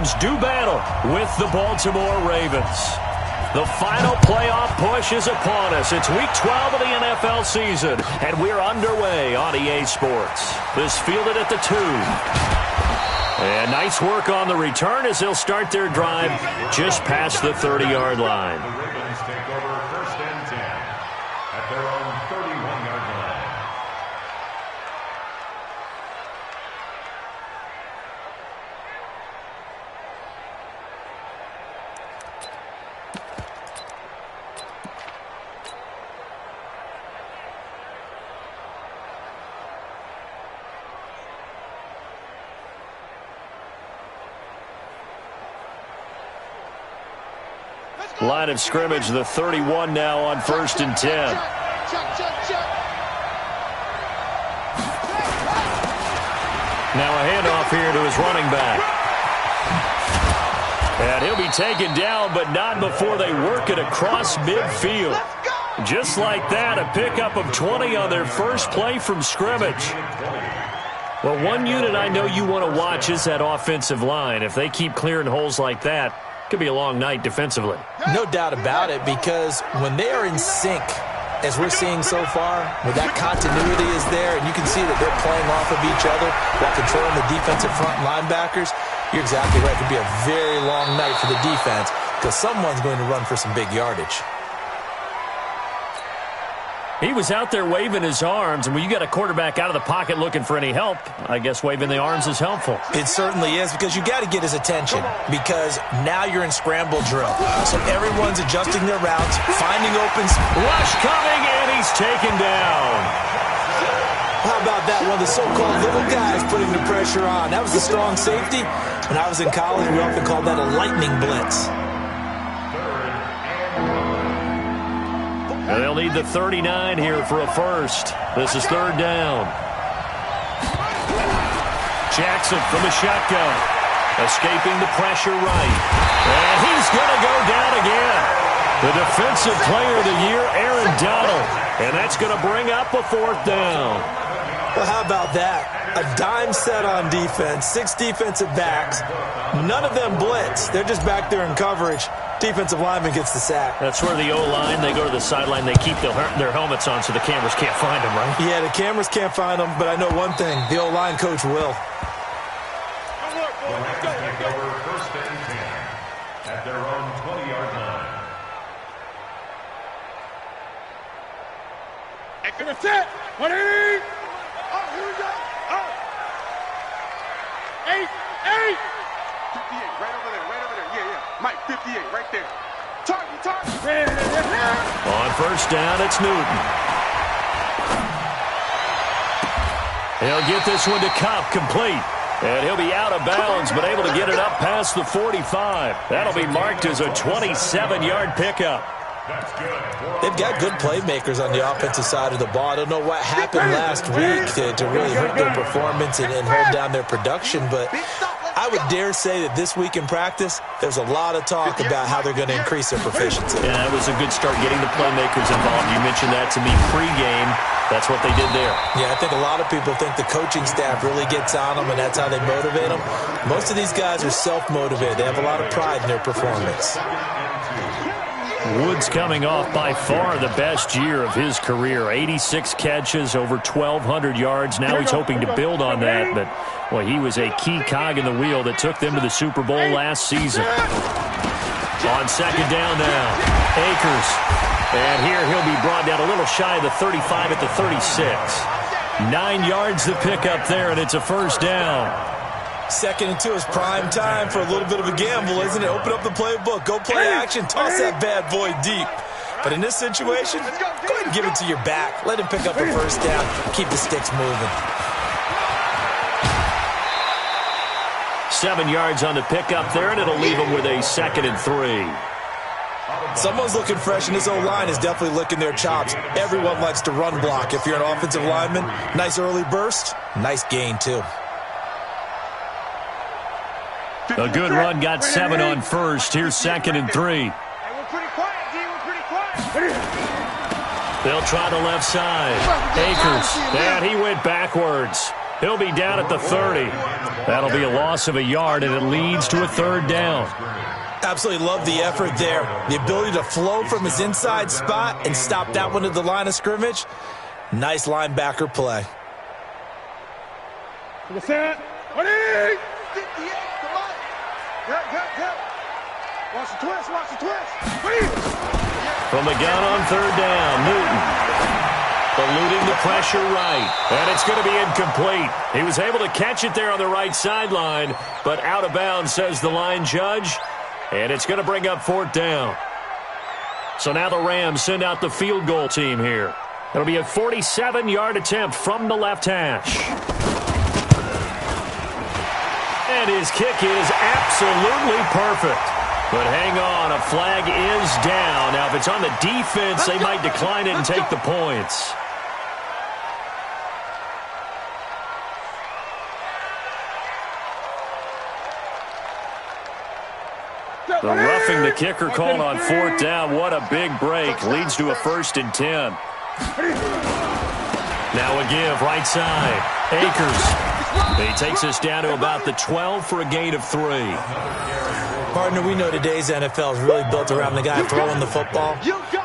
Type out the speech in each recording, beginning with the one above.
teams do battle with the Baltimore Ravens. The final playoff push is upon us. It's Week 12 of the NFL season, and we're underway on EA Sports. This fielded at the 2. And nice work on the return as they'll start their drive just past the 30-yard line. The Ravens take over first and 10 at their own 31-yard line. Line of scrimmage, the 31 now on first and 10. Now a handoff here to his running back. And he'll be taken down, but not before they work it across midfield. Just like that, a pickup of 20 on their first play from scrimmage. Well, one unit I know you want to watch is that offensive line. If they keep clearing holes like that, could be a long night defensively. No doubt about it, because when they are in sync, as we're seeing so far, where that continuity is there, and you can see that they're playing off of each other while controlling the defensive front linebackers, you're exactly right. It could be a very long night for the defense because someone's going to run for some big yardage. He was out there waving his arms, and when you got a quarterback out of the pocket looking for any help, I guess waving the arms is helpful. It certainly is, because you got to get his attention, because now you're in scramble drill. So everyone's adjusting their routes, finding opens. Rush coming, and he's taken down. How about that? One of the so-called little guys putting the pressure on. That was a strong safety. When I was in college, we often called that a lightning blitz. And they'll need the 39 here for a first. This is third down. Jackson from the shotgun. Escaping the pressure right. And he's going to go down again. The defensive player of the year, Aaron Donald. And that's going to bring up a fourth down. Well, how about that? A dime set on defense, 6 defensive backs. None of them blitz. They're just back there in coverage. Defensive lineman gets the sack. That's where the O-line, they go to the sideline, they keep their helmets on so the cameras can't find them, right? Yeah, the cameras can't find them, but I know one thing. The O-line coach will. The Ravens take over first and 10 at their own 20-yard line. Excellent set. 180. Oh, here we go. Oh. 8. 58, right over there. Yeah. Mike, 58, right there. Target. On first down, it's Newton. He'll get this one to Kopp, complete. And he'll be out of bounds, but able to get it up past the 45. That'll be marked as a 27-yard pickup. That's good. They've got good playmakers on the offensive side of the ball. I don't know what happened last week to really hurt their performance and hold down their production, but I would dare say that this week in practice, there's a lot of talk about how they're going to increase their proficiency. Yeah, that was a good start getting the playmakers involved. You mentioned that to me pregame. That's what they did there. Yeah, I think a lot of people think the coaching staff really gets on them, and that's how they motivate them. Most of these guys are self-motivated. They have a lot of pride in their performance. Woods coming off by far the best year of his career. 86 catches, over 1,200 yards. Now he's hoping to build on that, but well, he was a key cog in the wheel that took them to the Super Bowl last season. On second down now, Akers. And here he'll be brought down a little shy of the 35 at the 36. 9 yards to pick up there, and it's a first down. 2nd and 2 is prime time for a little bit of a gamble, isn't it? Open up the playbook, go play action, toss that bad boy deep. But in this situation, go ahead and give it to your back. Let him pick up a first down, keep the sticks moving. 7 yards on the pickup there, and it'll leave him with a 2nd and 3. Someone's looking fresh, and this O-line is definitely licking their chops. Everyone likes to run block. If you're an offensive lineman, nice early burst, nice gain too. A good run, got 7 on first. Here's 2nd and 3. Hey, we're pretty quiet, D. We're pretty quiet. They'll try the left side. Akers, and he went backwards. He'll be down at the 30. That'll be a loss of a yard, and it leads to a third down. Absolutely love the effort there. The ability to flow from his inside spot and stop that one at the line of scrimmage. Nice linebacker play. Watch the twist, watch the twist. From the gun on third down, Newton. Eluding the pressure right. And it's going to be incomplete. He was able to catch it there on the right sideline, but out of bounds, says the line judge. And it's going to bring up fourth down. So now the Rams send out the field goal team here. It'll be a 47-yard attempt from the left hash. And his kick is absolutely perfect. But hang on, a flag is down. Now, if it's on the defense, they might decline it and take the points. The roughing the kicker called on fourth down. What a big break. Leads to a 1st and 10. Now a give, right side. Akers. He takes us down to about the 12 for a gain of 3. Partner, we know today's NFL is really built around the guy throwing the football.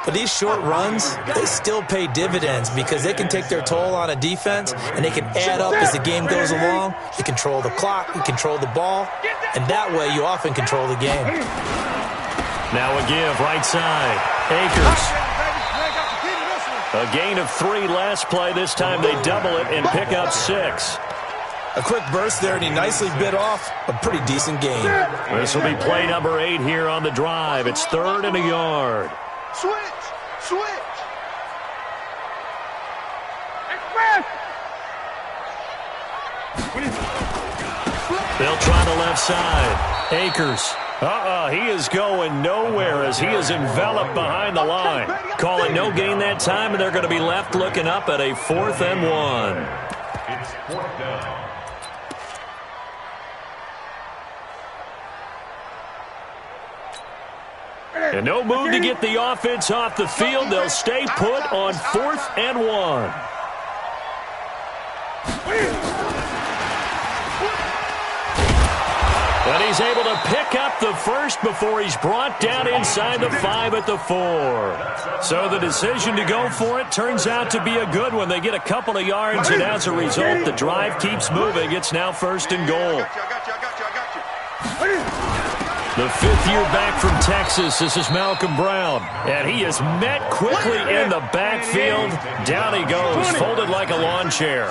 But these short runs, they still pay dividends because they can take their toll on a defense, and they can add up as the game goes along. You control the clock, you control the ball, and that way you often control the game. Now a give, right side. Akers. A gain of 3 last play. This time they double it and pick up 6. A quick burst there, and he nicely bit off a pretty decent gain. This will be play number 8 here on the drive. It's 3rd and a yard. Switch! They'll try the left side. Akers. He is going nowhere as he is enveloped behind the line. Call it no gain that time, and they're going to be left looking up at a 4th and 1. It's 4th down. And no move to get the offense off the field. They'll stay put on 4th and 1. And he's able to pick up the first before he's brought down inside the 5 at the 4. So the decision to go for it turns out to be a good one. They get a couple of yards, and as a result, the drive keeps moving. It's now 1st and goal. I got you. The 5th year back from Texas, this is Malcolm Brown. And he is met quickly in the backfield. Down he goes, folded like a lawn chair.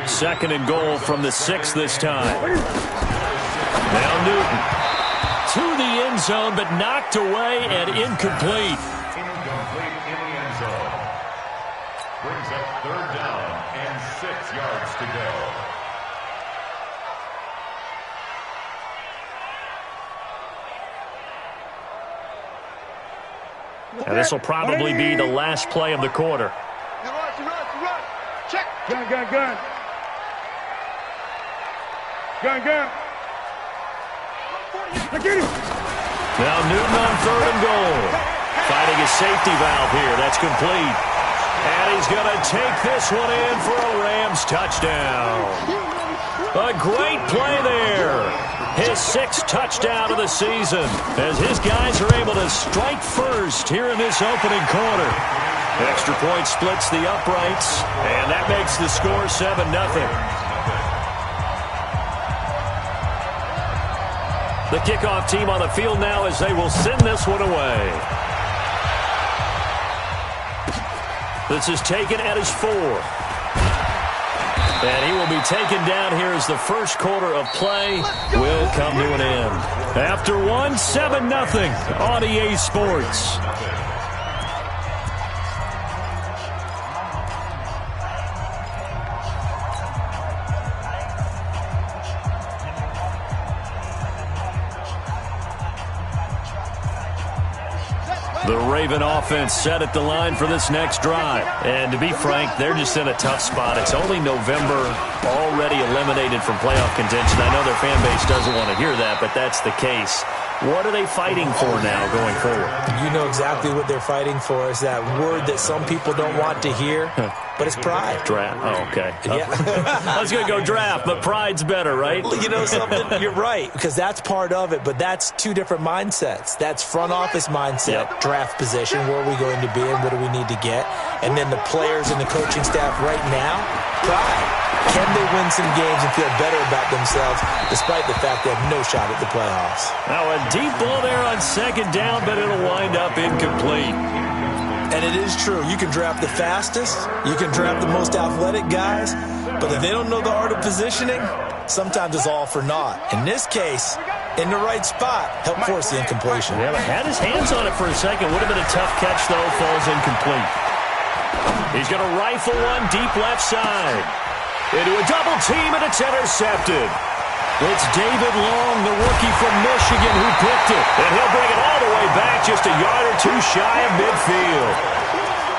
2nd and goal from the 6 this time. Now Newton to the end zone, but knocked away and incomplete. Incomplete in the end zone. Brings up 3rd down and 6 yards to go. And this will probably be the last play of the quarter. Run. Check. Gun. I get him. Now Newton on 3rd and goal. Fighting a safety valve here. That's complete. And he's going to take this one in for a Rams touchdown. A great play there. His 6th touchdown of the season as his guys are able to strike first here in this opening quarter. Extra point splits the uprights, and that makes the score 7-0. The kickoff team on the field now as they will send this one away. This is taken at his 4. And he will be taken down here as the first quarter of play will come to an end. After 1, 7-0 on EA Sports. The Raven offense set at the line for this next drive. And to be frank, they're just in a tough spot. It's only November, already eliminated from playoff contention. I know their fan base doesn't want to hear that, but that's the case. What are they fighting for now going forward? You know exactly what they're fighting for is that word that some people don't want to hear. but it's pride. Draft. Oh, okay. Yeah. I was going to go draft, but pride's better, right? You know something? You're right, because that's part of it, but that's two different mindsets. That's front office mindset, draft position, where are we going to be and what do we need to get? And then the players and the coaching staff right now, pride. Can they win some games and feel better about themselves despite the fact they have no shot at the playoffs? Now a deep ball there on second down, but it'll wind up incomplete. And it is true. You can draft the fastest. You can draft the most athletic guys. But if they don't know the art of positioning, sometimes it's all for naught. In this case, in the right spot, help force the incompletion. Yeah, but had his hands on it for a second. Would have been a tough catch, though. Falls incomplete. He's going to rifle one deep left side. Into a double team, and it's intercepted. It's David Long, the rookie from Michigan, who picked it. And he'll bring it all the way back, just a yard or two shy of midfield.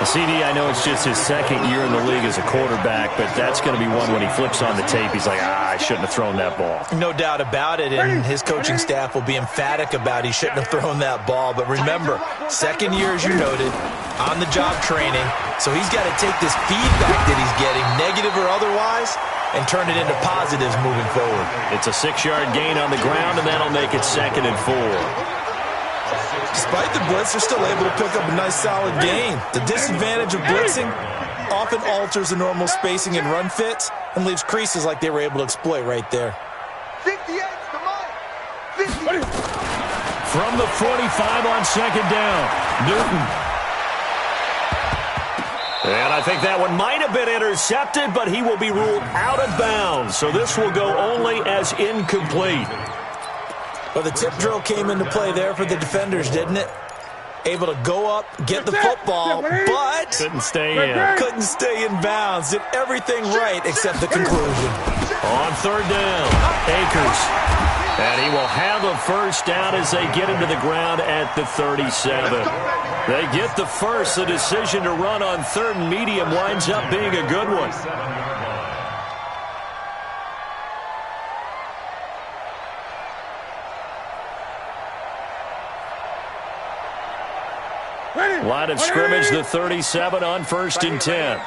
CD, I know it's just his second year in the league as a quarterback, but that's going to be one when he flips on the tape. He's like, I shouldn't have thrown that ball. No doubt about it, and his coaching staff will be emphatic about he shouldn't have thrown that ball. But remember, second year, as you noted, on-the-job training, so he's got to take this feedback that he's getting, negative or otherwise, and turn it into positives moving forward. It's a 6-yard gain on the ground, and that'll make it 2nd and 4. Despite the blitz, they're still able to pick up a nice, solid gain. The disadvantage of blitzing often alters the normal spacing and run fits and leaves creases like they were able to exploit right there. 58, come on. 58. From the 45 on second down, Newton. And I think that one might have been intercepted, but he will be ruled out of bounds. So this will go only as incomplete. Well, the tip drill came into play there for the defenders, didn't it? Able to go up, get the football, but couldn't stay in. Couldn't stay in bounds. Did everything right except the conclusion. On third down, Akers. And he will have a first down as they get him to the ground at the 37. They get the first. The decision to run on third and medium winds up being a good one. Line of scrimmage, the 37 on 1st and 10.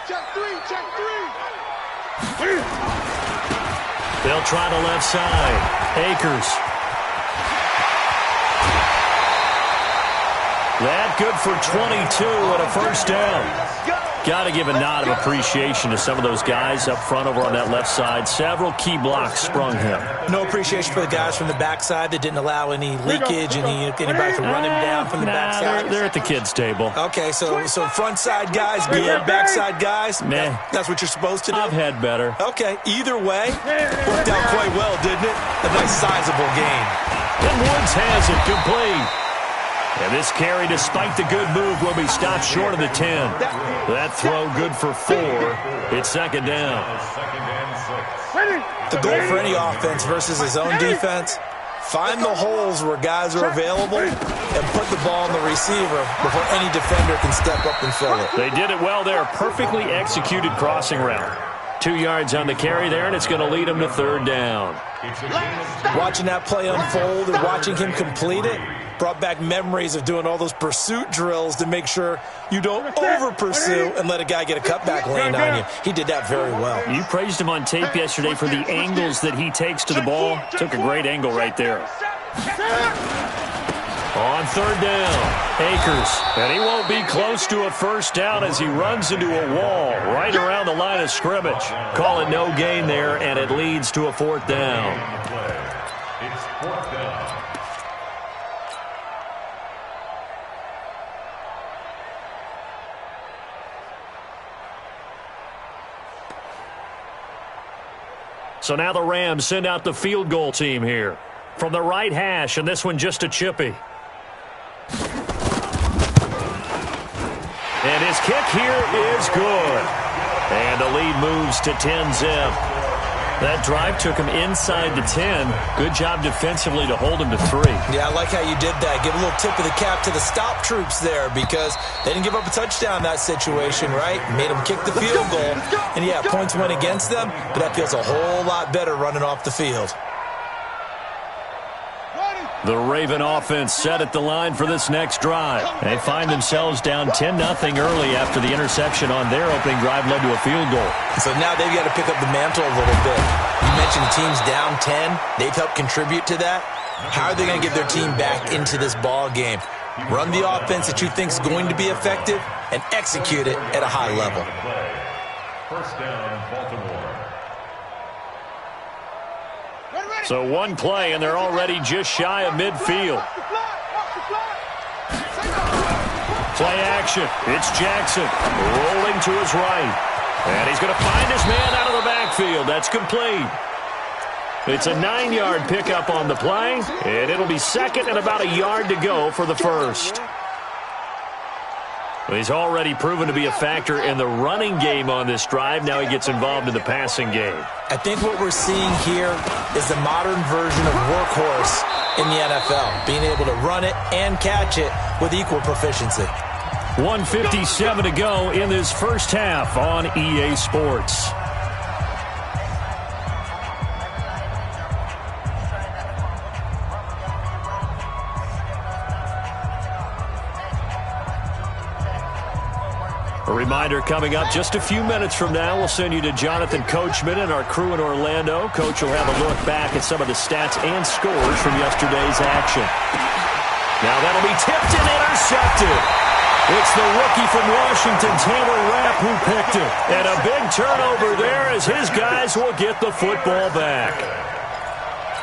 They'll try the left side. Akers. That good for 22 and a first down. Got to give a nod of appreciation to some of those guys up front over on that left side. Several key blocks sprung him. No appreciation for the guys from the backside that didn't allow any leakage, anybody to run him down from the backside. They're at the kids' table. Okay, so front side guys good, backside guys, meh. That's what you're supposed to do? I've had better. Okay, either way, worked out quite well, didn't it? A nice sizable gain. And Woods has it complete. And this carry, despite the good move, will be stopped short of the 10. That throw good for 4. It's second down. The goal for any offense versus his own defense, find the holes where guys are available and put the ball on the receiver before any defender can step up and fill it. They did it well there. Perfectly executed crossing route. 2 yards on the carry there, and it's going to lead him to third down. Watching that play unfold and watching him complete it brought back memories of doing all those pursuit drills to make sure you don't over-pursue and let a guy get a cutback lane on you. He did that very well. You praised him on tape yesterday for the angles that he takes to the ball. Took a great angle right there. On third down, Akers. And he won't be close to a first down as he runs into a wall right around the line of scrimmage. Call it no gain there, and it leads to a 4th down. It's 4th down. So now the Rams send out the field goal team here. From the right hash, and this one just a chippy. And his kick here is good. And the lead moves to 10-zip. That drive took him inside the 10. Good job defensively to hold him to 3. Yeah, I like how you did that. Give a little tip of the cap to the stop troops there because they didn't give up a touchdown in that situation, right? Made them kick the field goal. And, yeah, points went against them, but that feels a whole lot better running off the field. The Raven offense set at the line for this next drive. They find themselves down 10-0 early after the interception on their opening drive led to a field goal. So now they've got to pick up the mantle a little bit. You mentioned the team's down 10. They've helped contribute to that. How are they going to get their team back into this ball game? Run the offense that you think is going to be effective and execute it at a high level. First down, Baltimore. So one play, and they're already just shy of midfield. Play action. It's Jackson rolling to his right. And he's going to find his man out of the backfield. That's complete. It's a 9-yard pickup on the play, and it'll be second and about a yard to go for the first. He's already proven to be a factor in the running game on this drive. Now he gets involved in the passing game. I think what we're seeing here is the modern version of workhorse in the NFL, being able to run it and catch it with equal proficiency. 1:57 to go in this first half on EA Sports. A reminder coming up just a few minutes from now, we'll send you to Jonathan Coachman and our crew in Orlando. Coach will have a look back at some of the stats and scores from yesterday's action. Now that'll be tipped and intercepted. It's the rookie from Washington, Taylor Rapp, who picked it. And a big turnover there as his guys will get the football back.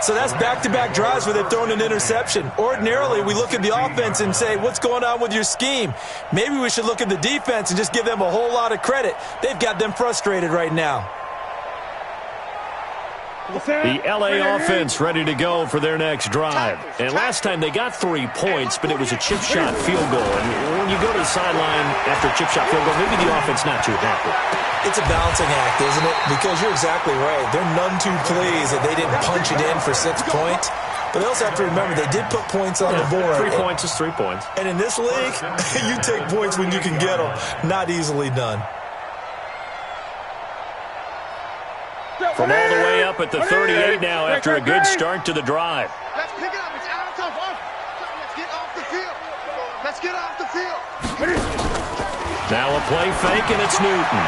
So that's back-to-back drives where they've thrown an interception. Ordinarily, we look at the offense and say, what's going on with your scheme? Maybe we should look at the defense and just give them a whole lot of credit. They've got them frustrated right now. The L.A. offense ready to go for their next drive. And last time they got 3 points, but it was a chip shot field goal. And when you go to the sideline after a chip shot field goal, maybe the offense not too happy. It's a balancing act, isn't it? Because you're exactly right. They're none too pleased that they didn't punch it in for 6 points. But they also have to remember they did put points on the board. 3 points is 3 points. And in this league, you take points when you can get them. Not easily done. From all the way up at the 38 now after a good start to the drive. Let's pick it up. It's out of Let's get off the field. Let's get off the field. Now a play fake, and it's Newton.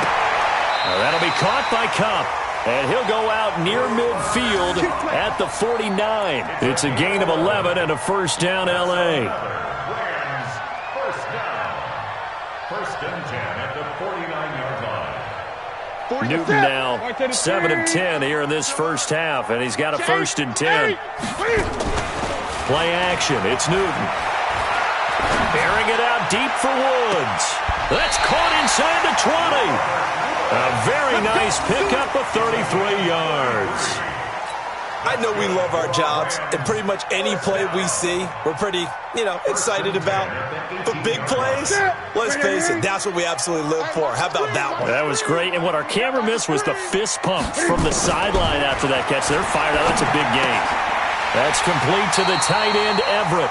Now that'll be caught by Cup. And he'll go out near midfield at the 49. It's a gain of 11 and a first down, L.A. Rams, first down. First and 10 at the 49-yard line. Newton now 7 of 10 here in this first half, and he's got a first and 10. Play action. It's Newton. Airing it out deep for Woods. That's caught inside the 20. A very nice pickup of 33 yards. I know we love our jobs, and pretty much any play we see, we're pretty, excited about. But big plays, let's face it, that's what we absolutely live for. How about that one? That was great, and what our camera missed was the fist pump from the sideline after that catch. They're fired out. That's a big gain. That's complete to the tight end, Everett.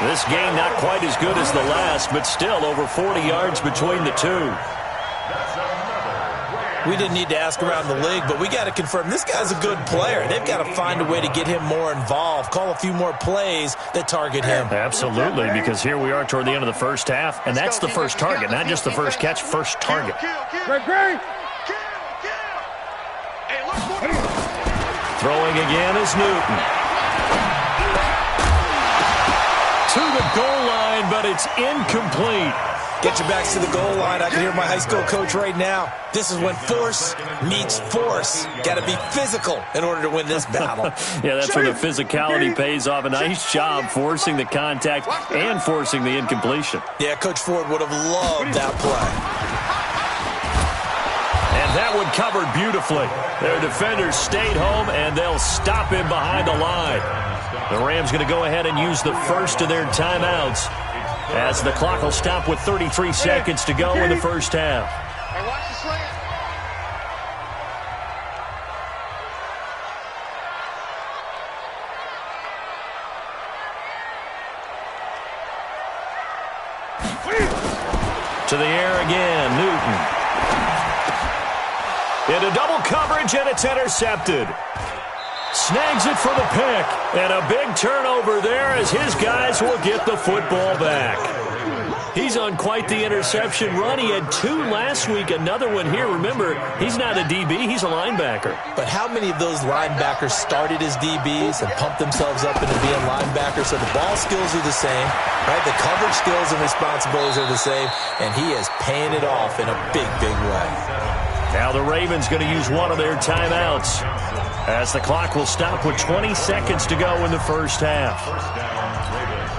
This game not quite as good as the last, but still over 40 yards between the two. We didn't need to ask around the league, but we got to confirm this guy's a good player. They've got to find a way to get him more involved, call a few more plays that target him. Absolutely, because here we are toward the end of the first half, and that's the first target, not just the first catch, first target. Throwing again is Newton. To the goal line, but it's incomplete. Get your backs to the goal line. I can hear my high school coach right now. This is when force meets force. Got to be physical in order to win this battle. Yeah, that's where the physicality pays off. A nice job forcing the contact and forcing the incompletion. Yeah, Coach Ford would have loved that play. And that one covered beautifully. Their defenders stayed home, and they'll stop him behind the line. The Rams going to go ahead and use the first of their timeouts, as the clock will stop with 33 seconds to go in the first half. Hey, watch the slant. To the air again, Newton. Into double coverage, and it's intercepted. Snags it for the pick. And a big turnover there as his guys will get the football back. He's on quite the interception run. He had 2 last week, another one here. Remember, he's not a DB, he's a linebacker. But how many of those linebackers started as DBs and pumped themselves up into being linebackers? So the ball skills are the same, right? The coverage skills and responsibilities are the same, and he is paying it off in a big, big way. Now the Ravens going to use one of their timeouts as the clock will stop with 20 seconds to go in the first half. First down, Ravens.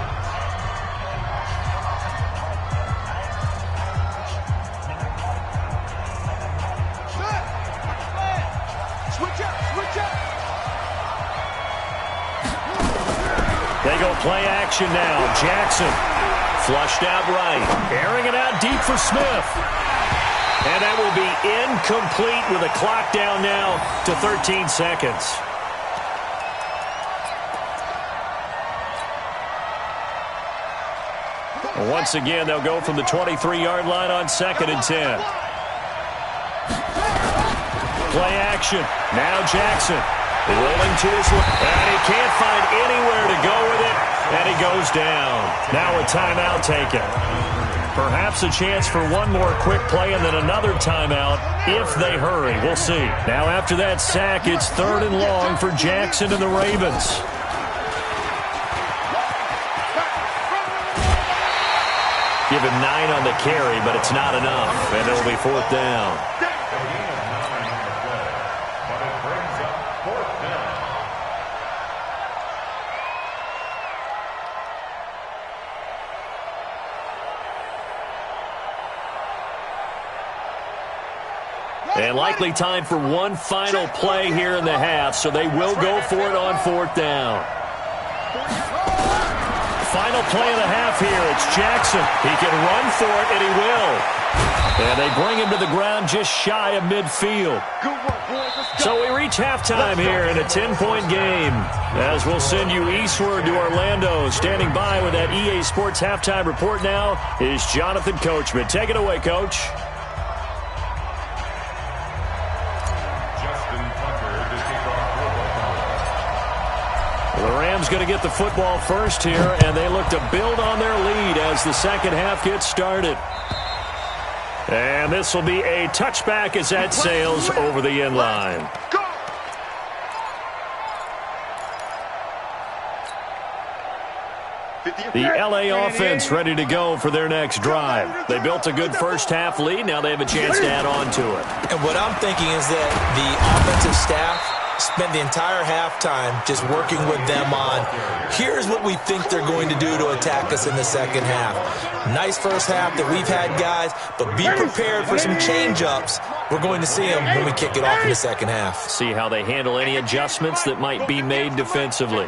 They go play action now. Jackson flushed out right. Airing it out deep for Smith. And that will be incomplete with a clock down now to 13 seconds. Once again, they'll go from the 23-yard line on 2nd and 10. Play action. Now Jackson rolling to his left. And he can't find anywhere to go with it. And he goes down. Now a timeout taken. Perhaps a chance for one more quick play and then another timeout if they hurry. We'll see. Now after that sack, it's 3rd and long for Jackson and the Ravens. Give him 9 on the carry, but it's not enough. And it'll be 4th down. And likely time for one final play here in the half, so they will go for it on 4th down. Final play of the half here. It's Jackson. He can run for it, and he will. And they bring him to the ground just shy of midfield. So we reach halftime here in a 10-point game. As we'll send you eastward to Orlando. Standing by with that EA Sports halftime report now is Jonathan Coachman. Take it away, Coach. The Rams going to get the football first here, and they look to build on their lead as the second half gets started. And this will be a touchback as that sails over the end line. The LA offense ready to go for their next drive. They built a good first half lead. Now they have a chance to add on to it. And what I'm thinking is that the offensive staff spent the entire halftime just working with them on, here's what we think they're going to do to attack us in the second half. Nice first half that we've had, guys, but be prepared for some change-ups. We're going to see them when we kick it off in the second half. See how they handle any adjustments that might be made defensively.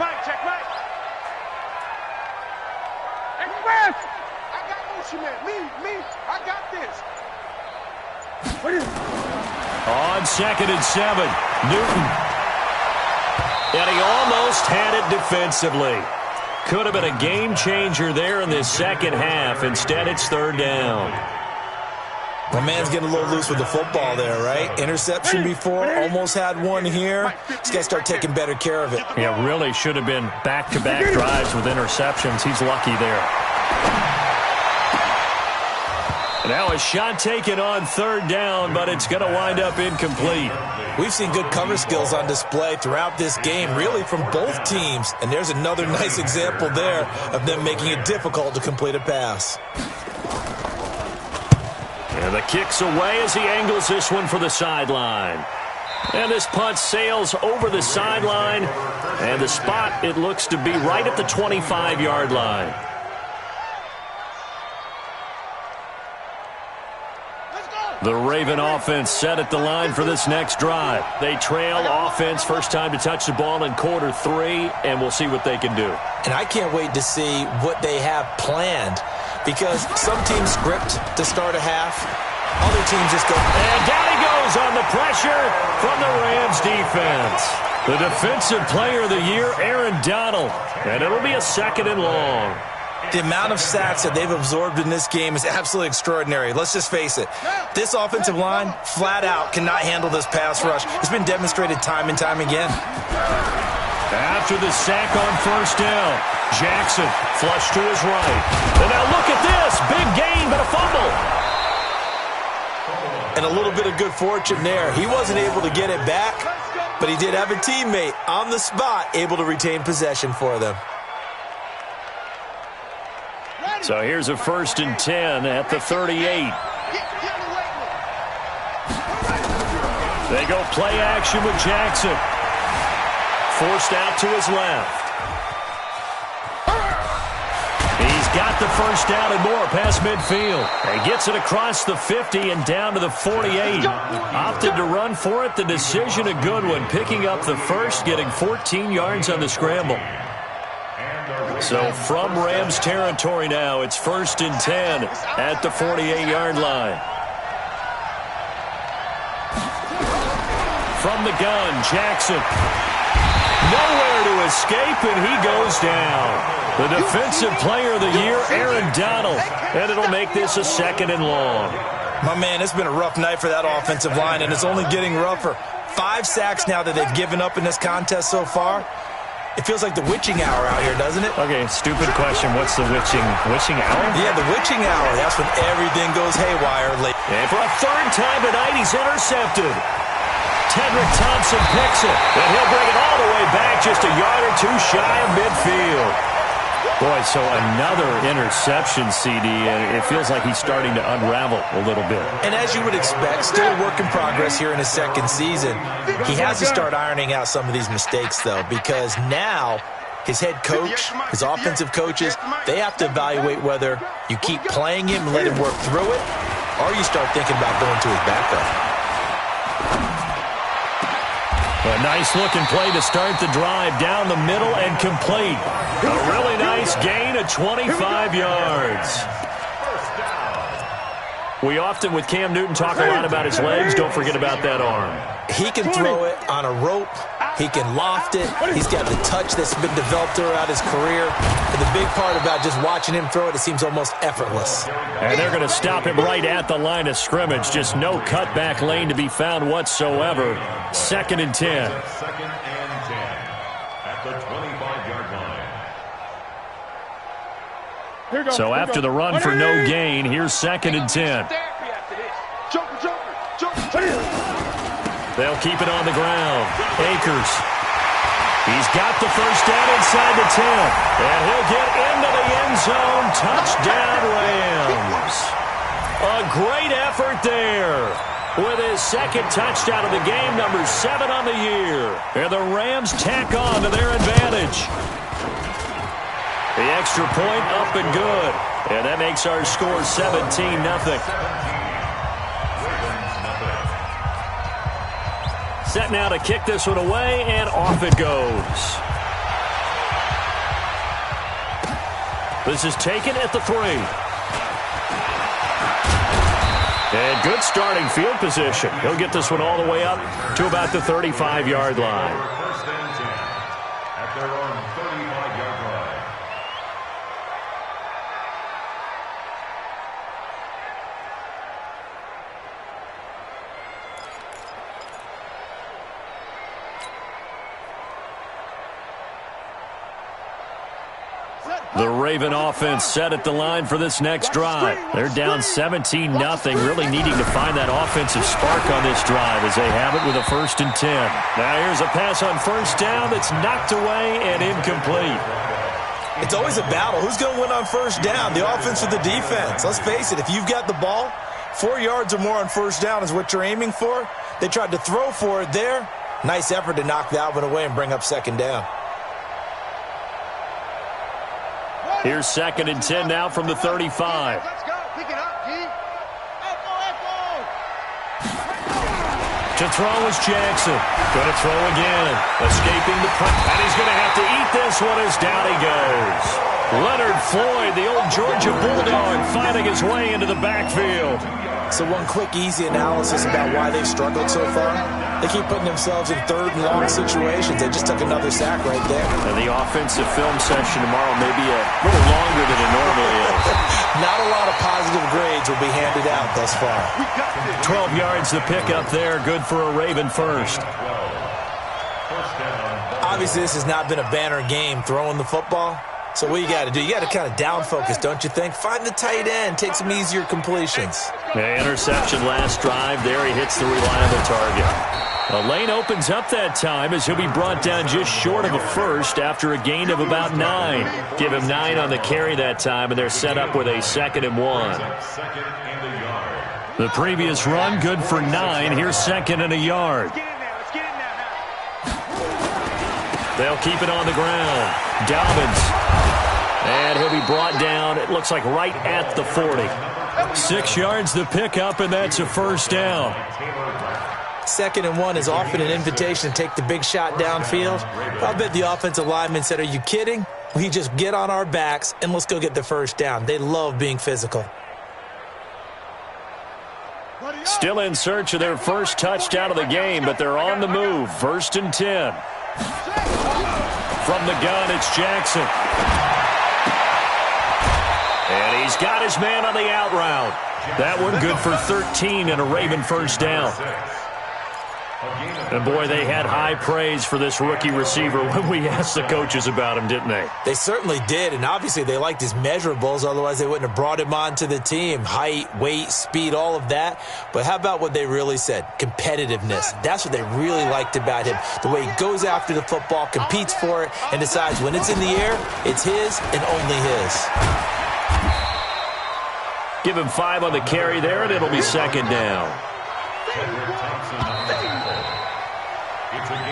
On 2nd and 7, Newton. And he almost had it defensively. Could have been a game changer there in this second half. Instead, it's 3rd down. My man's getting a little loose with the football there, right? Interception before, almost had one here. He's got to start taking better care of it. Yeah, really should have been back-to-back drives with interceptions. He's lucky there. Now a shot taken on 3rd down, but it's going to wind up incomplete. We've seen good cover skills on display throughout this game, really from both teams. And there's another nice example there of them making it difficult to complete a pass. And the kick's away as he angles this one for the sideline. And this punt sails over the sideline. And the spot, it looks to be right at the 25-yard line. The Raven offense set at the line for this next drive. They trail offense, first time to touch the ball in quarter 3, and we'll see what they can do. And I can't wait to see what they have planned, because some teams script to start a half, other teams just go. And down he goes on the pressure from the Rams defense. The defensive player of the year, Aaron Donald, and it'll be a 2nd and long. The amount of sacks that they've absorbed in this game is absolutely extraordinary. Let's just face it. This offensive line, flat out, cannot handle this pass rush. It's been demonstrated time and time again. After the sack on first down, Jackson flushed to his right. And now look at this. Big gain, but a fumble. And a little bit of good fortune there. He wasn't able to get it back, but he did have a teammate on the spot able to retain possession for them. So here's a 1st and 10 at the 38. They go play action with Jackson. Forced out to his left. He's got the first down and more past midfield. He gets it across the 50 and down to the 48. Opted to run for it. The decision a good one. Picking up the first, getting 14 yards on the scramble. So from Rams territory now, it's 1st and 10 at the 48-yard line. From the gun, Jackson. Nowhere to escape, and he goes down. The defensive player of the year, Aaron Donald. And it'll make this a 2nd and long. My man, it's been a rough night for that offensive line, and it's only getting rougher. 5 sacks now that they've given up in this contest so far. It feels like the witching hour out here, doesn't it? Okay, stupid question. What's the witching hour? Yeah, the witching hour. That's when everything goes haywire late. And for a 3rd time tonight, he's intercepted. Tedrick Thompson picks it, and he'll bring it all the way back just a yard or two shy of midfield. Boy, so another interception, CD, and it feels like he's starting to unravel a little bit. And as you would expect, still a work in progress here in his 2nd season. He has to start ironing out some of these mistakes, though, because now his head coach, his offensive coaches, they have to evaluate whether you keep playing him and let him work through it, or you start thinking about going to his backup. A nice-looking play to start the drive down the middle and complete. A really nice gain of 25 yards. We often, with Cam Newton, talk a lot about his legs. Don't forget about that arm. He can throw it on a rope. He can loft it. He's got the touch that's been developed throughout his career. And the big part about just watching him throw it seems almost effortless. And they're going to stop him right at the line of scrimmage. Just no cutback lane to be found whatsoever. 2nd and 10. 2nd and 10 at the 25-yard line. So after the run for no gain, here's 2nd and 10. They'll keep it on the ground. Akers. He's got the first down inside the 10. And he'll get into the end zone. Touchdown, Rams. A great effort there. With his 2nd touchdown of the game, number 7 on the year. And the Rams tack on to their advantage. The extra point up and good. And that makes our score 17-0. Set now to kick this one away, and off it goes. This is taken at the 3. And good starting field position. He'll get this one all the way up to about the 35-yard line. 1st and 10 at their own 35-yard line. The Raven offense set at the line for this next drive. They're down 17-0, really needing to find that offensive spark on this drive as they have it with a 1st and 10. Now here's a pass on first down that's knocked away and incomplete. It's always a battle. Who's going to win on first down, the offense or the defense? Let's face it, if you've got the ball, 4 yards or more on first down is what you're aiming for. They tried to throw for it there. Nice effort to knock that one away and bring up 2nd down. Here's 2nd and 10 now from the 35. Let's go. Pick it up, G. To throw is Jackson. Going to throw again. Escaping the punt. And he's going to have to eat this one as down he goes. Leonard Floyd, the old Georgia Bulldog, finding his way into the backfield. So one quick, easy analysis about why they've struggled so far. They keep putting themselves in third and long situations. They just took another sack right there. And the offensive film session tomorrow may be a little longer than it normally is. Not a lot of positive grades will be handed out thus far. 12 yards to pick up there. Good for a Raven first. Obviously, this has not been a banner game throwing the football. So what you got to do, you got to kind of down focus, don't you think? Find the tight end, take some easier completions. Yeah, interception last drive. There he hits the reliable target. A lane opens up that time as he'll be brought down just short of a first after a gain of about 9. Give him 9 on the carry that time, and they're set up with a 2nd and 1. The previous run, good for 9. Here's 2nd and a yard. They'll keep it on the ground. Dobbins. And he'll be brought down, it looks like right at the 40. 6 yards to pick up, and that's a first down. 2nd and 1 is often an invitation to take the big shot downfield. I bet the offensive lineman said, are you kidding? We just get on our backs, and let's go get the first down. They love being physical. Still in search of their first touchdown of the game, but they're on the move. 1st and 10. From the gun, it's Jackson. And he's got his man on the out route. That one good for 13 and a Raven first down. And boy, they had high praise for this rookie receiver when we asked the coaches about him, didn't they? They certainly did, and obviously they liked his measurables, otherwise they wouldn't have brought him onto the team. Height, weight, speed, all of that. But how about what they really said? Competitiveness. That's what they really liked about him. The way he goes after the football, competes for it, and decides when it's in the air, it's his and only his. Give him 5 on the carry there, and it'll be 2nd down.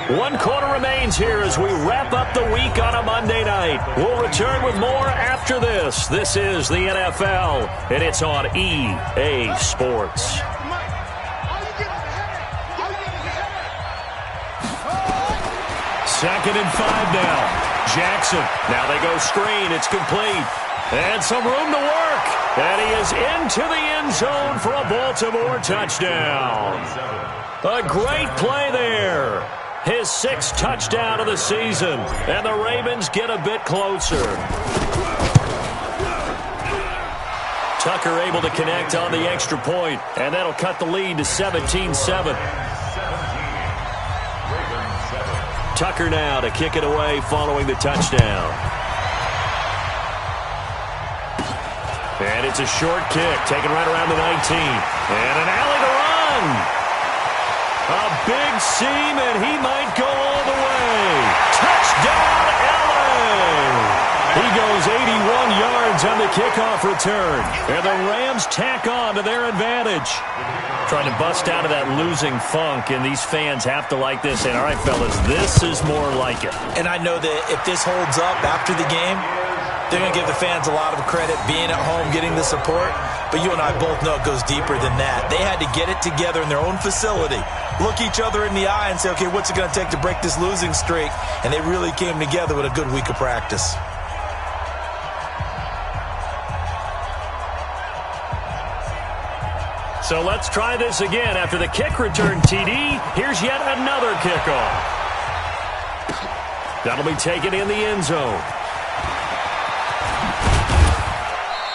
1 quarter remains here as we wrap up the week on a Monday night. We'll return with more after this. This is the NFL, and it's on EA Sports. 2nd and 5 now. Jackson. Now they go screen. It's complete. And some room to work. And he is into the end zone for a Baltimore touchdown. A great play there. His 6th touchdown of the season. And the Ravens get a bit closer. Tucker able to connect on the extra point. And that'll cut the lead to 17-7. Tucker now to kick it away following the touchdown. And it's a short kick, taken right around the 19. And an alley to run. A big seam, and he might go all the way. Touchdown, LA! He goes 81 yards on the kickoff return. And the Rams tack on to their advantage. Trying to bust out of that losing funk, and these fans have to like this. And all right, fellas, this is more like it. And I know that if this holds up after the game, they're going to give the fans a lot of credit being at home, getting the support. But you and I both know it goes deeper than that. They had to get it together in their own facility, look each other in the eye and say, okay, what's it going to take to break this losing streak? And they really came together with a good week of practice. So let's try this again. After the kick return TD, here's yet another kickoff. That'll be taken in the end zone.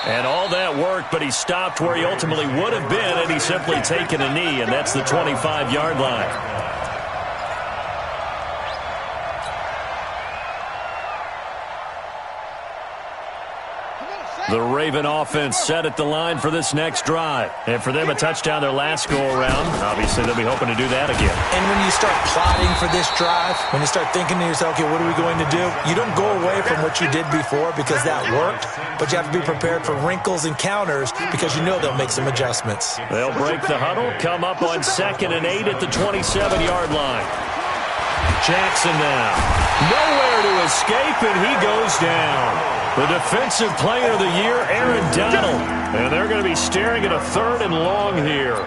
And all that worked, but he stopped where he ultimately would have been, and he's simply taken a knee, and that's the 25-yard line. The Raven offense set at the line for this next drive. And for them, a touchdown their last go-around. Obviously, they'll be hoping to do that again. And when you start plotting for this drive, when you start thinking to yourself, okay, what are we going to do? You don't go away from what you did before because that worked, but you have to be prepared for wrinkles and counters because you know they'll make some adjustments. They'll break the huddle, come up on 2nd and 8 at the 27-yard line. Jackson now. Nowhere to escape, and he goes down. The defensive player of the year, Aaron Donald. And they're going to be staring at a 3rd and long here.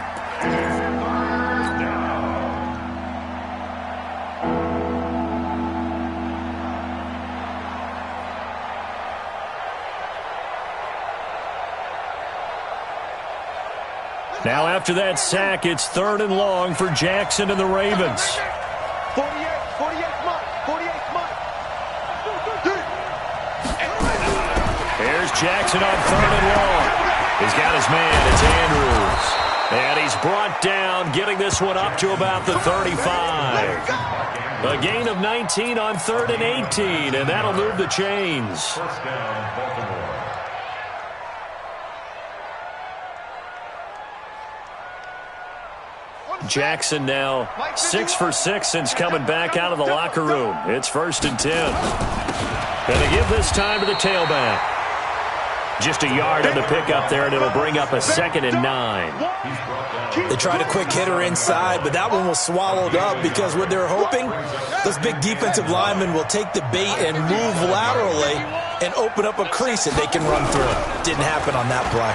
Now after that sack, it's 3rd and long for Jackson and the Ravens. 48 months. Here's Jackson on 3rd and long. He's got his man. It's Andrews. And he's brought down, getting this one up to about the 35. A gain of 19 on 3rd and 18, and that'll move the chains. First down, Baltimore. Jackson now 6 for 6 since coming back out of the locker room. It's 1st and 10. And they give this time to the tailback. Just a yard on the pickup there, and it'll bring up a 2nd and 9. They tried a quick hitter inside, but that one was swallowed up because what they're hoping, those big defensive linemen will take the bait and move laterally and open up a crease that they can run through. Didn't happen on that play.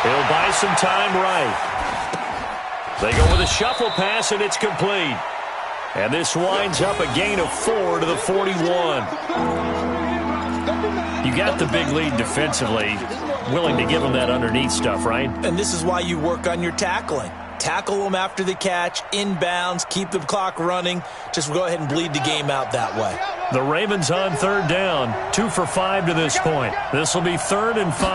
He'll buy some time right. They go with a shuffle pass, and it's complete. And this winds up a gain of 4 to the 41. You got the big lead defensively, willing to give them that underneath stuff, right? And this is why you work on your tackling. Tackle them after the catch, inbounds, keep the clock running. Just go ahead and bleed the game out that way. The Ravens on 3rd down, 2 for 5 to this point. This will be 3rd and 5.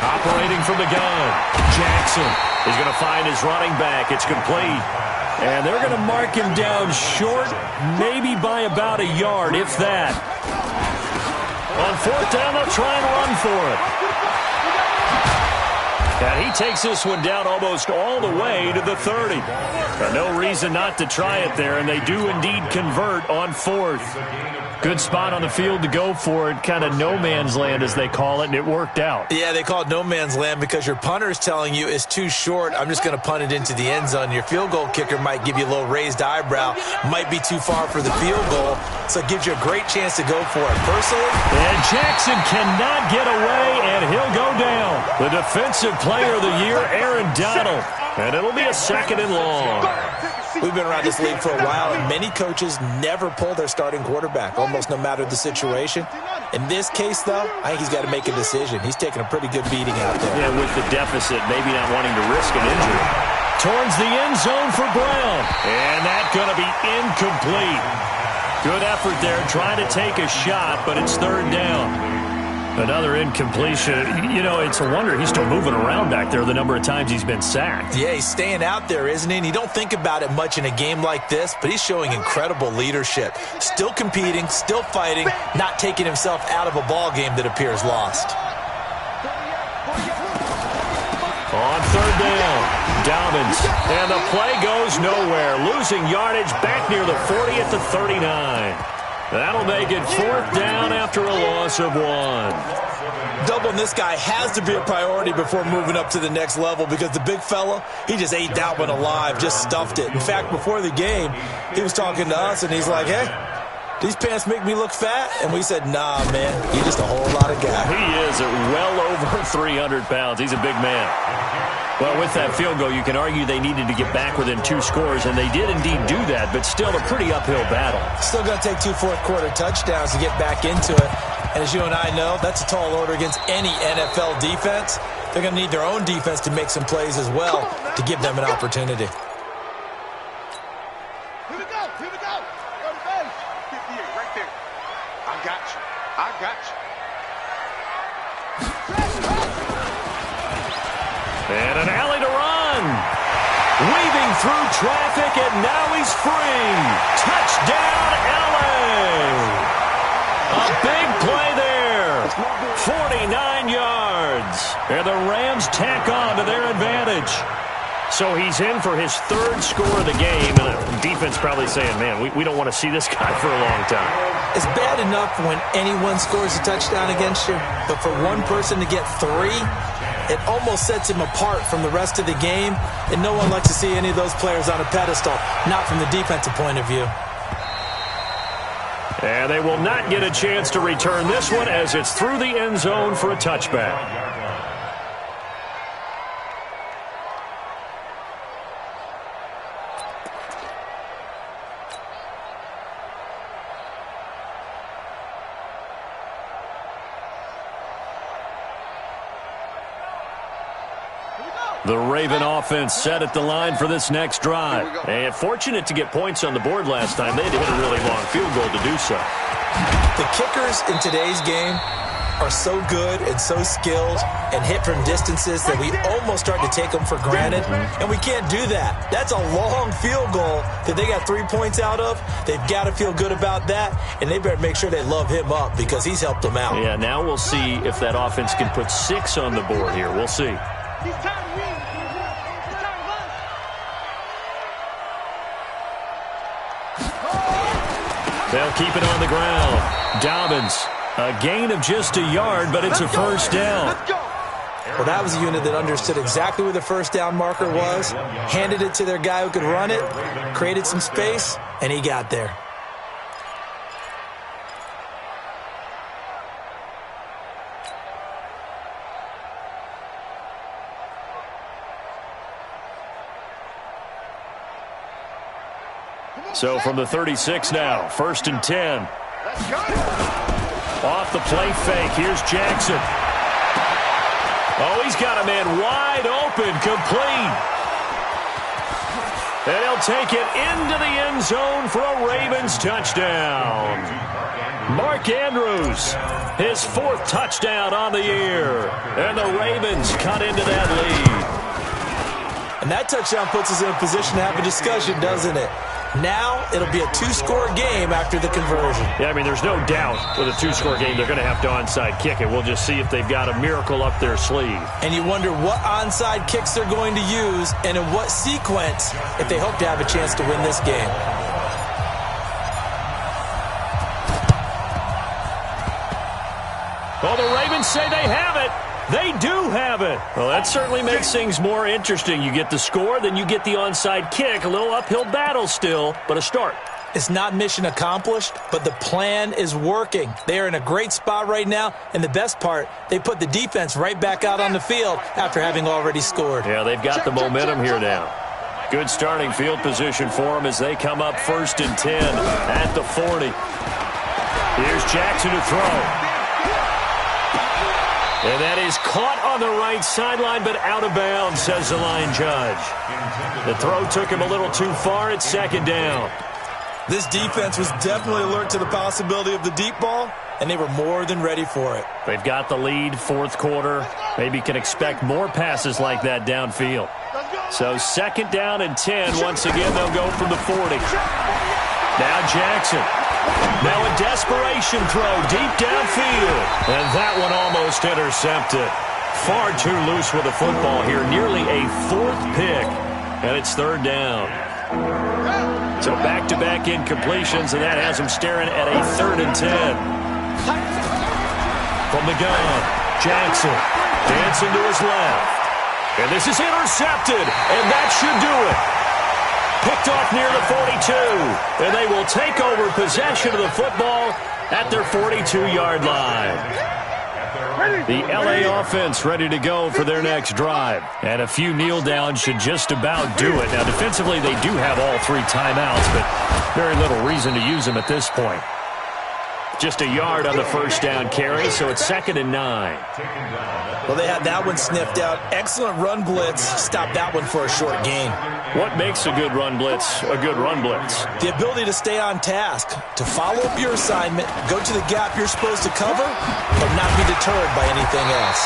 Operating from the gun, Jackson is going to find his running back. It's complete. And they're going to mark him down short, maybe by about a yard, if that. On 4th down, they'll try and run for it. And he takes this one down almost all the way to the 30. No reason not to try it there, and they do indeed convert on 4th. Good spot on the field to go for it, kind of no man's land as they call it, and it worked out. Yeah, they call it no man's land because your punter is telling you it's too short. I'm just going to punt it into the end zone. Your field goal kicker might give you a little raised eyebrow, might be too far for the field goal, so it gives you a great chance to go for it. Personally, and Jackson cannot get away, and he'll go down. The defensive player of the year, Aaron Donald, and it'll be a 2nd and long. We've been around this league for a while, and many coaches never pull their starting quarterback, almost no matter the situation. In this case, though, I think he's got to make a decision. He's taking a pretty good beating out there. Yeah, with the deficit, maybe not wanting to risk an injury. Towards the end zone for Brown, and that's going to be incomplete. Good effort there, trying to take a shot, but it's 3rd down. Another incompletion. You know, it's a wonder he's still moving around back there the number of times he's been sacked. Yeah, he's staying out there, isn't he? And you don't think about it much in a game like this, but he's showing incredible leadership. Still competing, still fighting, not taking himself out of a ball game that appears lost. On 3rd down, Dobbins. And the play goes nowhere. Losing yardage back near the 40 at the 39. That'll make it 4th down after a loss of 1. Doubling this guy has to be a priority before moving up to the next level because the big fella, he just ate that one alive, just stuffed it. In fact, before the game, he was talking to us, and he's like, hey, these pants make me look fat? And we said, nah, man, you're just a whole lot of guy. He is at well over 300 pounds. He's a big man. Well, with that field goal, you can argue they needed to get back within 2 scores, and they did indeed do that, but still a pretty uphill battle. Still going to take 2 fourth-quarter touchdowns to get back into it. And as you and I know, that's a tall order against any NFL defense. They're going to need their own defense to make some plays as well to give them an opportunity. Here we go. Go to base. 58, right there. I got you. And an alley to run. Weaving through traffic, and now he's free. Touchdown, L.A. A big play there. 49 yards. And the Rams tack on to their advantage. So he's in for his 3rd score of the game, and the defense probably saying, man, we don't want to see this guy for a long time. It's bad enough when anyone scores a touchdown against you, but for one person to get 3, it almost sets him apart from the rest of the game, and no one likes to see any of those players on a pedestal, not from the defensive point of view. And they will not get a chance to return this one as it's through the end zone for a touchback. The Raven offense set at the line for this next drive. And fortunate to get points on the board last time. They had to hit a really long field goal to do so. The kickers in today's game are so good and so skilled and hit from distances that we almost start to take them for granted, and we can't do that. That's a long field goal that they got 3 points out of. They've got to feel good about that, and they better make sure they love him up because he's helped them out. Yeah, now we'll see if that offense can put 6 on the board here. We'll see. They'll keep it on the ground. Dobbins, a gain of just a yard, but it's a first down. Well, that was a unit that understood exactly where the first down marker was, handed it to their guy who could run it, created some space, and he got there. So from the 36 now, 1st and 10. Off the play fake, here's Jackson. Oh, he's got a man wide open, complete. And he'll take it into the end zone for a Ravens touchdown. Mark Andrews, his 4th touchdown on the year. And the Ravens cut into that lead. And that touchdown puts us in a position to have a discussion, doesn't it? Now it'll be a 2-score game after the conversion. Yeah, I mean, there's no doubt with a 2-score game they're going to have to onside kick it. We'll just see if they've got a miracle up their sleeve. And you wonder what onside kicks they're going to use and in what sequence if they hope to have a chance to win this game. Well, the Ravens say they have it. They do have it. Well, that certainly makes things more interesting. You get the score, then you get the onside kick. A little uphill battle still, but a start. It's not mission accomplished, but the plan is working. They are in a great spot right now, and the best part, they put the defense right back out on the field after having already scored. Yeah, they've got the momentum here now. Good starting field position for them as they come up 1st and 10 at the 40. Here's Jackson to throw. And that is caught on the right sideline, but out of bounds, says the line judge. The throw took him a little too far. It's 2nd down. This defense was definitely alert to the possibility of the deep ball, and they were more than ready for it. They've got the lead, 4th quarter. Maybe can expect more passes like that downfield. So 2nd down and 10. Once again, they'll go from the 40. Now Jackson. Now a desperation throw deep downfield. And that one almost intercepted. Far too loose with the football here. Nearly a 4th pick. And it's 3rd down. So back-to-back incompletions, and that has them staring at a 3rd and 10. From the gun, Jackson dancing to his left. And this is intercepted, and that should do it. Picked off near the 42, and they will take over possession of the football at their 42-yard line. The L.A. offense ready to go for their next drive. And a few kneel downs should just about do it. Now, defensively, they do have all 3 timeouts, but very little reason to use them at this point. Just a yard on the 1st down carry, so it's 2nd and 9. Well, they had that one sniffed out. Excellent run blitz. Stopped that one for a short gain. What makes a good run blitz a good run blitz? The ability to stay on task, to follow up your assignment, go to the gap you're supposed to cover, but not be deterred by anything else.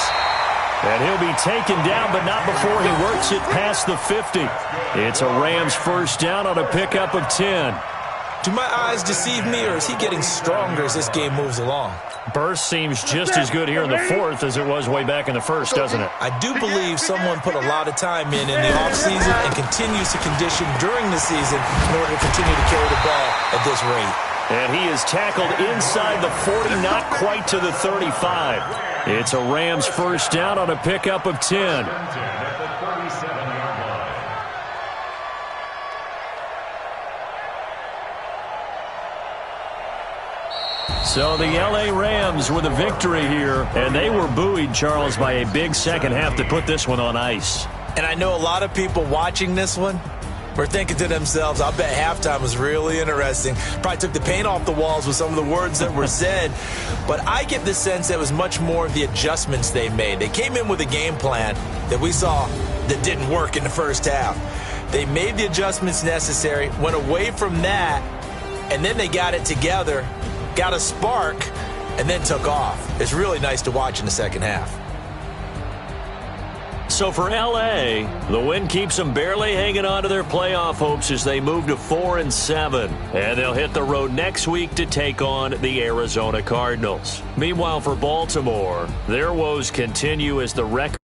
And he'll be taken down, but not before he works it past the 50. It's a Rams 1st down on a pickup of 10. Do my eyes deceive me, or is he getting stronger as this game moves along? Burst seems just as good here in the 4th as it was way back in the 1st, doesn't it? I do believe someone put a lot of time in the offseason and continues to condition during the season in order to continue to carry the ball at this rate. And he is tackled inside the 40, not quite to the 35. It's a Rams 1st down on a pickup of 10. So the L.A. Rams with a victory here, and they were buoyed, Charles, by a big second half to put this one on ice. And I know a lot of people watching this one were thinking to themselves, I bet halftime was really interesting. Probably took the paint off the walls with some of the words that were said. But I get the sense that it was much more of the adjustments they made. They came in with a game plan that we saw that didn't work in the first half. They made the adjustments necessary, went away from that, and then they got it together, got a spark, and then took off. It's really nice to watch in the second half. So for L.A., the win keeps them barely hanging on to their playoff hopes as they move to 4-7. And they'll hit the road next week to take on the Arizona Cardinals. Meanwhile, for Baltimore, their woes continue as the record